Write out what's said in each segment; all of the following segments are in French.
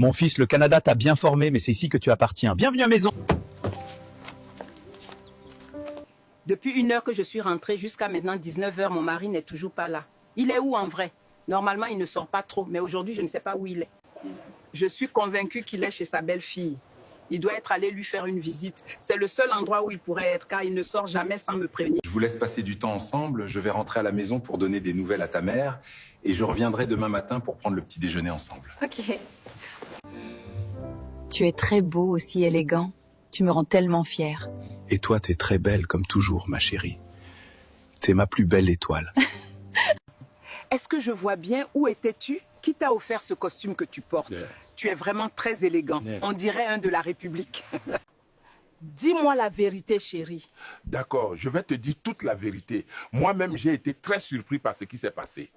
Mon fils, le Canada t'a bien formé, mais c'est ici que tu appartiens. Bienvenue à la maison. Depuis 1 heure que je suis rentrée jusqu'à maintenant 19 heures, mon mari n'est toujours pas là. Il est où en vrai? Normalement, il ne sort pas trop, mais aujourd'hui, je ne sais pas où il est. Je suis convaincue qu'il est chez sa belle-fille. Il doit être allé lui faire une visite. C'est le seul endroit où il pourrait être, car il ne sort jamais sans me prévenir. Je vous laisse passer du temps ensemble. Je vais rentrer à la maison pour donner des nouvelles à ta mère. Et je reviendrai demain matin pour prendre le petit déjeuner ensemble. Ok. Tu es très beau, aussi élégant. Tu me rends tellement fière. Et toi, t'es très belle comme toujours, ma chérie. T'es ma plus belle étoile. Est-ce que je vois bien où étais-tu? Qui t'a offert ce costume que tu portes? Tu es vraiment très élégant. On dirait un de la République. Dis-moi la vérité, chérie. D'accord, je vais te dire toute la vérité. Moi-même, j'ai été très surpris par ce qui s'est passé.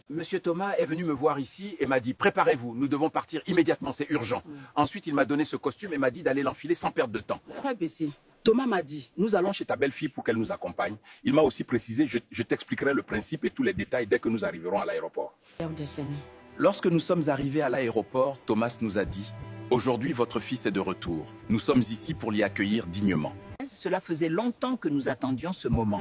Monsieur Thomas est venu me voir ici et m'a dit « Préparez-vous, nous devons partir immédiatement, c'est urgent ». Ensuite, il m'a donné ce costume et m'a dit d'aller l'enfiler sans perdre de temps. Très baissé. Thomas m'a dit « Nous allons chez ta belle-fille pour qu'elle nous accompagne ». Il m'a aussi précisé « Je t'expliquerai le principe et tous les détails dès que nous arriverons à l'aéroport ». Lorsque nous sommes arrivés à l'aéroport, Thomas nous a dit « Aujourd'hui, votre fils est de retour. Nous sommes ici pour l'y accueillir dignement ». Cela faisait longtemps que nous attendions ce moment.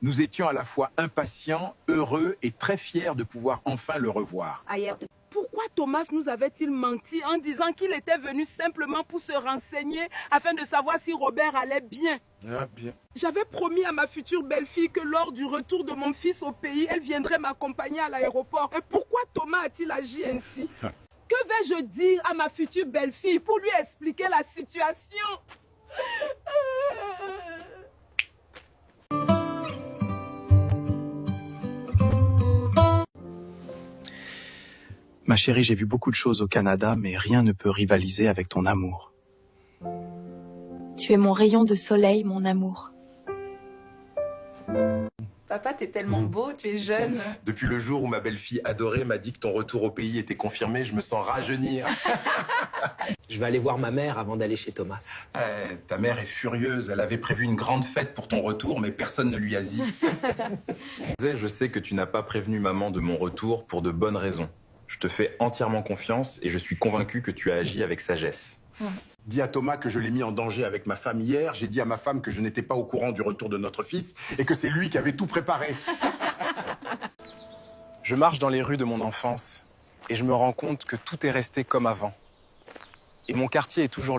Nous étions à la fois impatients, heureux et très fiers de pouvoir enfin le revoir. Pourquoi Thomas nous avait-il menti en disant qu'il était venu simplement pour se renseigner afin de savoir si Robert allait bien? Bien. J'avais promis à ma future belle-fille que lors du retour de mon fils au pays, elle viendrait m'accompagner à l'aéroport. Et pourquoi Thomas a-t-il agi ainsi? Que vais-je dire à ma future belle-fille pour lui expliquer la situation? Ma chérie, j'ai vu beaucoup de choses au Canada, mais rien ne peut rivaliser avec ton amour. Tu es mon rayon de soleil, mon amour. Papa, t'es tellement beau, tu es jeune. Depuis le jour où ma belle-fille adorée m'a dit que ton retour au pays était confirmé, je me sens rajeunir. Je vais aller voir ma mère avant d'aller chez Thomas. Ta mère est furieuse. Elle avait prévu une grande fête pour ton retour, mais personne ne lui a dit. Je sais que tu n'as pas prévenu maman de mon retour pour de bonnes raisons. Je te fais entièrement confiance et je suis convaincu que tu as agi avec sagesse. Dis à Thomas que je l'ai mis en danger avec ma femme hier. J'ai dit à ma femme que je n'étais pas au courant du retour de notre fils et que c'est lui qui avait tout préparé. Je marche dans les rues de mon enfance et je me rends compte que tout est resté comme avant. Et mon quartier est toujours